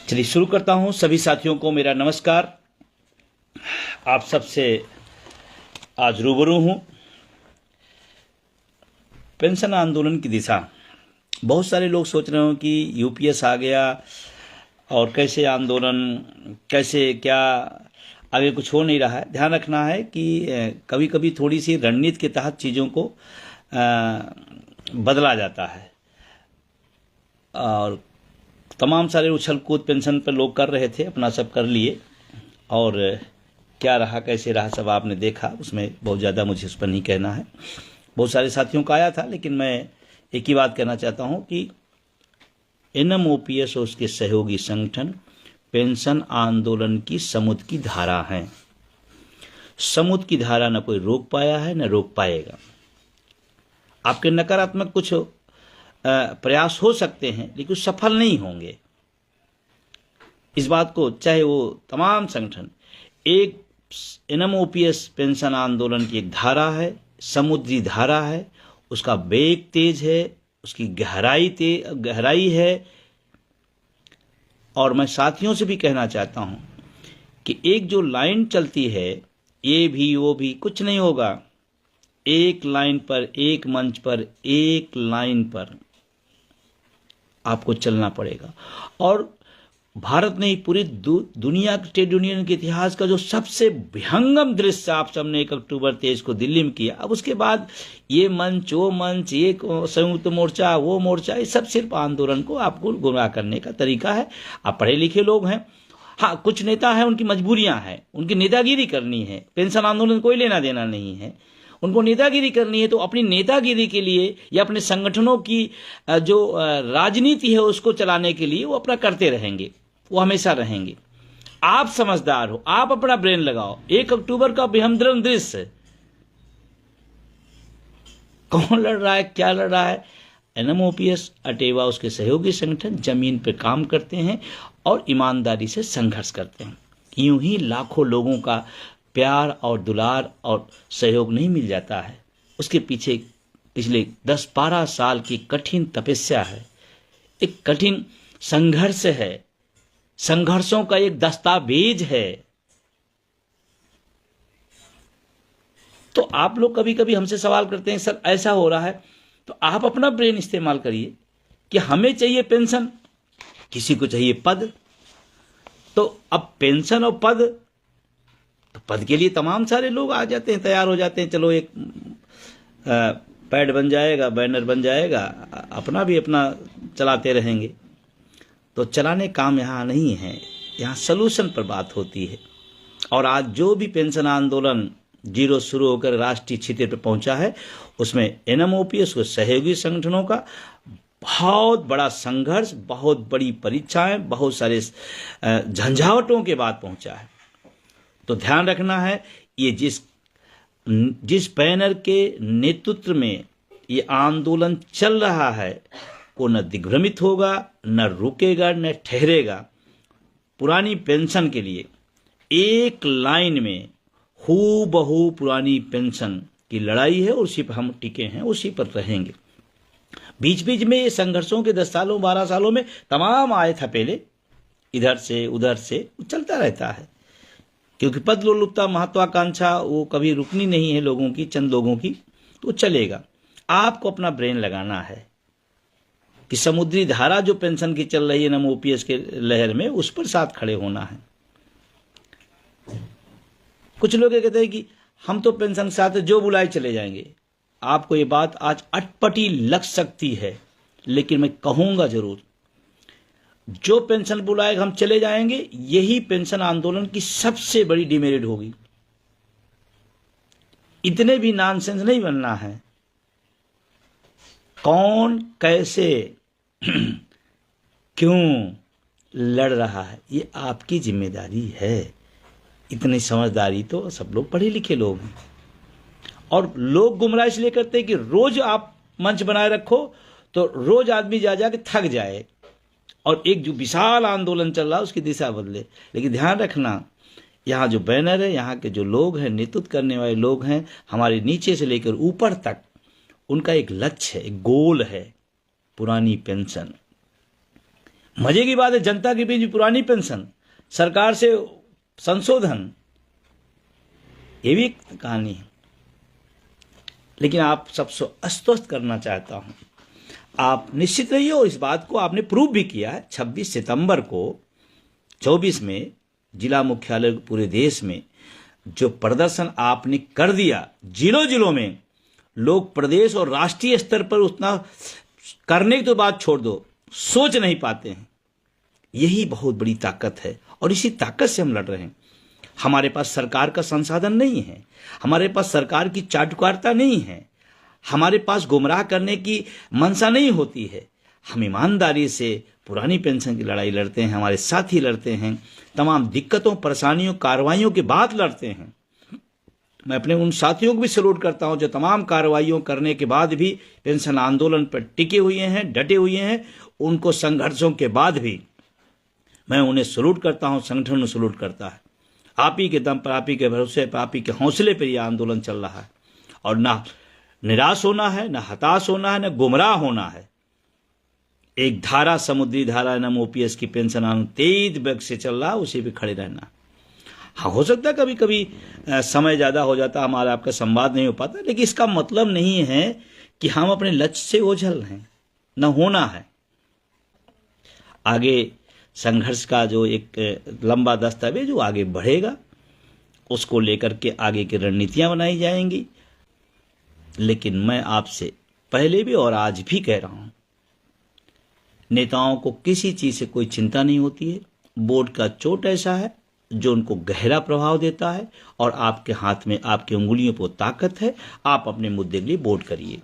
चलिए शुरू करता हूं। सभी साथियों को मेरा नमस्कार। आप सबसे आज रूबरू हूं। पेंशन आंदोलन की दिशा। बहुत सारे लोग सोच रहे हो कि यूपीएस आ गया और कैसे आंदोलन, कैसे क्या, आगे कुछ हो नहीं रहा है। ध्यान रखना है कि कभी कभी थोड़ी सी रणनीति के तहत चीज़ों को बदला जाता है। और तमाम सारे उछल कूद पेंशन पर लोग कर रहे थे, अपना सब कर लिए, और क्या रहा कैसे रहा सब आपने देखा। उसमें बहुत ज़्यादा मुझे उस पर नहीं कहना है। बहुत सारे साथियों का आया था, लेकिन मैं एक ही बात कहना चाहता हूं कि एनएमओपीएस और उसके सहयोगी संगठन पेंशन आंदोलन की समुद्र की धारा हैं। समुद्र की धारा न कोई रोक पाया है न रोक पाएगा। आपके नकारात्मक कुछ प्रयास हो सकते हैं, लेकिन सफल नहीं होंगे। इस बात को चाहे वो तमाम संगठन, एक एनएमओपीएस पेंशन आंदोलन की एक धारा है, समुद्री धारा है। उसका वेग तेज है, उसकी गहराई है। और मैं साथियों से भी कहना चाहता हूं कि एक जो लाइन चलती है, ये भी वो भी कुछ नहीं होगा। एक लाइन पर, एक मंच पर, एक लाइन पर आपको चलना पड़ेगा। और भारत नहीं, पूरी दुनिया के ट्रेड यूनियन के इतिहास का जो सबसे विहंगम दृश्य आप सबने 1 अक्टूबर 23 को दिल्ली में किया। अब उसके बाद ये मंच, वो मंच, ये संयुक्त मोर्चा, वो मोर्चा, ये सब सिर्फ आंदोलन को आपको गुमराह करने का तरीका है। आप पढ़े लिखे लोग हैं। हाँ, कुछ नेता हैं, उनकी मजबूरियां हैं, उनकी नेतागिरी करनी है। पेंशन आंदोलन कोई लेना देना नहीं है। उनको नेतागिरी करनी है तो अपनी नेतागिरी के लिए या अपने संगठनों की जो राजनीति है उसको चलाने के लिए वो अपना करते रहेंगे, वो हमेशा रहेंगे। आप समझदार हो, आप अपना ब्रेन लगाओ। 1 अक्टूबर का बेहमदर्द दृश्य, कौन लड़ रहा है, क्या लड़ रहा है? एनएमओपीएस अटेवा उसके सहयोगी संगठन जमीन पर काम करते हैं और ईमानदारी से संघर्ष करते हैं। यूं ही लाखों लोगों का प्यार और दुलार और सहयोग नहीं मिल जाता है। उसके पीछे पिछले 10-12 साल की कठिन तपस्या है, एक कठिन संघर्ष है, संघर्षों का एक दस्तावेज है। तो आप लोग कभी कभी हमसे सवाल करते हैं, सर ऐसा हो रहा है, तो आप अपना ब्रेन इस्तेमाल करिए कि हमें चाहिए पेंशन, किसी को चाहिए पद। तो अब पेंशन और पद, तो पद के लिए तमाम सारे लोग आ जाते हैं, तैयार हो जाते हैं। चलो एक पैड बन जाएगा, बैनर बन जाएगा, अपना भी अपना चलाते रहेंगे। तो चलाने काम यहाँ नहीं है, यहाँ सलूशन पर बात होती है। और आज जो भी पेंशन आंदोलन जीरो शुरू होकर राष्ट्रीय छितर पर पहुंचा है, उसमें एनएमओपीएस को सहयोगी संगठनों का बहुत बड़ा संघर्ष, बहुत बड़ी परीक्षाएं, बहुत सारे झंझावटों के बाद पहुंचा है। तो ध्यान रखना है, ये जिस बैनर के नेतृत्व में ये आंदोलन चल रहा है, वो न दिग्भ्रमित होगा, न रुकेगा, न ठहरेगा। पुरानी पेंशन के लिए एक लाइन में हूबहू पुरानी पेंशन की लड़ाई है, और उसी पर हम टिके हैं, उसी पर रहेंगे। बीच बीच में ये संघर्षों के 10 सालों 12 सालों में तमाम आए था, पहले इधर से उधर से चलता रहता है। क्योंकि पद लोलुपता, महत्वाकांक्षा वो कभी रुकनी नहीं है लोगों की, चंद लोगों की, तो चलेगा। आपको अपना ब्रेन लगाना है कि समुद्री धारा जो पेंशन की चल रही है एनएमओपीएस के लहर में, उस पर साथ खड़े होना है। कुछ लोग ये कहते हैं कि हम तो पेंशन के साथ जो बुलाए चले जाएंगे। आपको ये बात आज अटपटी लग सकती है, लेकिन मैं कहूंगा जरूर, जो पेंशन बुलाएगा हम चले जाएंगे, यही पेंशन आंदोलन की सबसे बड़ी डिमेरिट होगी। इतने भी नॉनसेंस नहीं बनना है। कौन कैसे क्यों लड़ रहा है, ये आपकी जिम्मेदारी है। इतनी समझदारी तो सब लोग पढ़े लिखे लोग हैं। और लोग गुमराह इसलिए करते हैं कि रोज आप मंच बनाए रखो तो रोज आदमी जा के थक जाए और एक जो विशाल आंदोलन चल रहा है उसकी दिशा बदले। लेकिन ध्यान रखना, यहाँ जो बैनर है, यहाँ के जो लोग हैं, नेतृत्व करने वाले लोग हैं, हमारे नीचे से लेकर ऊपर तक, उनका एक लक्ष्य है, एक गोल है, पुरानी पेंशन। मजे की बात है, जनता के बीच पुरानी पेंशन, सरकार से संशोधन, ये भी एक कहानी है। लेकिन आप सबसे आश्वस्त करना चाहता हूं, आप निश्चित रहिए, और इस बात को आपने प्रूव भी किया है। 26 सितंबर को 24 में जिला मुख्यालय पूरे देश में जो प्रदर्शन आपने कर दिया, जिलों में लोग प्रदेश और राष्ट्रीय स्तर पर उतना करने की तो बात छोड़ दो, सोच नहीं पाते हैं। यही बहुत बड़ी ताकत है, और इसी ताकत से हम लड़ रहे हैं। हमारे पास सरकार का संसाधन नहीं है, हमारे पास सरकार की चाटुकारिता नहीं है, हमारे पास गुमराह करने की मंशा नहीं होती है। हम ईमानदारी से पुरानी पेंशन की लड़ाई लड़ते हैं, हमारे साथी लड़ते हैं, तमाम दिक्कतों, परेशानियों, कार्रवाइयों के बाद लड़ते हैं। मैं अपने उन साथियों को भी सैल्यूट करता हूं जो तमाम कार्रवाइयों करने के बाद भी पेंशन आंदोलन पर टिके हुए हैं, डटे हुए हैं। उनको संघर्षों के बाद भी मैं उन्हें सैल्यूट करता हूं, संगठन उन्हें सैल्यूट करता है। आप ही के दम पर, आप ही के भरोसे पर, आप ही के हौसले पर यह आंदोलन चल रहा है। और ना निराश होना है, ना हताश होना है, ना गुमराह होना है। एक धारा, समुद्री धारा नाम ओपीएस की पेंशन आंदोलन तेज वेग से चल रहा है, उसी पे खड़े रहना। हाँ, हो सकता है कभी कभी समय ज़्यादा हो जाता, हमारा आपका संवाद नहीं हो पाता, लेकिन इसका मतलब नहीं है कि हम अपने लक्ष्य से ओझल हैं, न होना है। आगे संघर्ष का जो एक लंबा दस्तावेज वो आगे बढ़ेगा, उसको लेकर के आगे की रणनीतियां बनाई जाएंगी। लेकिन मैं आपसे पहले भी और आज भी कह रहा हूं, नेताओं को किसी चीज से कोई चिंता नहीं होती है। बोर्ड का चोट ऐसा है जो उनको गहरा प्रभाव देता है, और आपके हाथ में, आपकी उंगलियों पर ताकत है। आप अपने मुद्दे के लिए वोट करिए।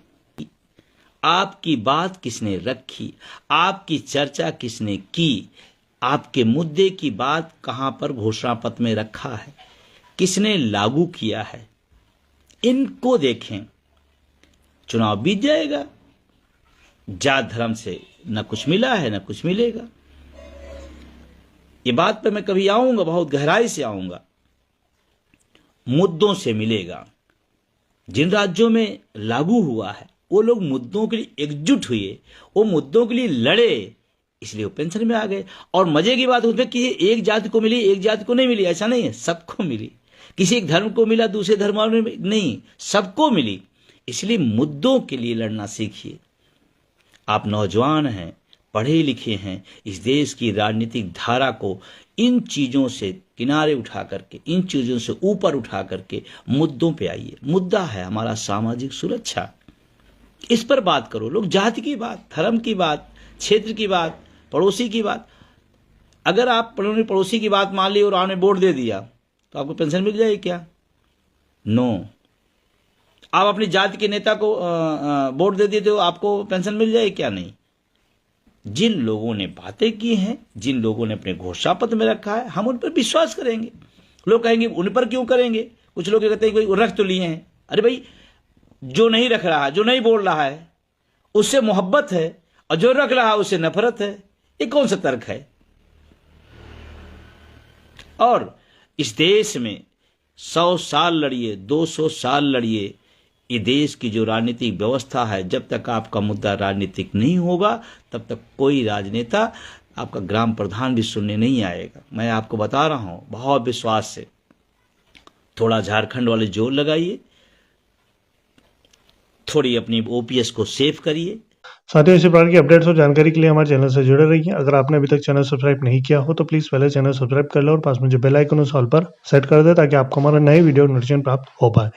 आपकी बात किसने रखी, आपकी चर्चा किसने की, आपके मुद्दे की बात कहां पर घोषणा पत्र में रखा है, किसने लागू किया है, इनको देखें। चुनाव बीत जाएगा, जात धर्म से न कुछ मिला है न कुछ मिलेगा। ये बात पे मैं कभी आऊंगा, बहुत गहराई से आऊंगा। मुद्दों से मिलेगा। जिन राज्यों में लागू हुआ है वो लोग मुद्दों के लिए एकजुट हुए, वो मुद्दों के लिए लड़े, इसलिए वो पेंशन में आ गए। और मजे की बात उसमें कि एक जाति को मिली, एक जाति को नहीं मिली, ऐसा नहीं है, सबको मिली। किसी एक धर्म को मिला, दूसरे धर्म में नहीं, सबको मिली। इसलिए मुद्दों के लिए लड़ना सीखिए। आप नौजवान हैं, पढ़े लिखे हैं, इस देश की राजनीतिक धारा को इन चीजों से किनारे उठा करके, इन चीजों से ऊपर उठा करके मुद्दों पे आइए। मुद्दा है हमारा सामाजिक सुरक्षा, इस पर बात करो। लोग जाति की बात, धर्म की बात, क्षेत्र की बात, पड़ोसी की बात, अगर आप पड़ोसी की बात मान ली और आपने वोट दे दिया तो आपको पेंशन मिल जाएगी क्या? नो। आप अपनी जाति के नेता को वोट दे दिए तो आपको पेंशन मिल जाएगी क्या? नहीं। जिन लोगों ने बातें की हैं, जिन लोगों ने अपने घोषणा पत्र में रखा है, हम उन पर विश्वास करेंगे। लोग कहेंगे उन पर क्यों करेंगे? कुछ लोग कहते हैं कि रख तो लिए हैं। अरे भाई, जो नहीं रख रहा है, जो नहीं बोल रहा है, उससे मोहब्बत है, और जो रख रहा है उससे नफरत है। ये कौन सा तर्क है? और इस देश में 100 साल लड़िए, 200 साल लड़िए, ये देश की जो राजनीतिक व्यवस्था है, जब तक आपका मुद्दा राजनीतिक नहीं होगा तब तक कोई राजनेता, आपका ग्राम प्रधान भी सुनने नहीं आएगा। मैं आपको बता रहा हूं बहुत विश्वास से। थोड़ा झारखंड वाले जोर लगाइए, थोड़ी अपनी ओपीएस को सेव करिए। साथियों, इसी प्रकार की अपडेट्स और जानकारी के लिए हमारे चैनल से जुड़े रहिए। अगर आपने अभी तक चैनल सब्सक्राइब नहीं किया हो तो प्लीज पहले चैनल सब्सक्राइब कर लो और पास में जो बेल आइकन उस ऑल पर सेट कर दे, ताकि आपको हमारा नए वीडियो नोटिफिकेशन प्राप्त हो पाए।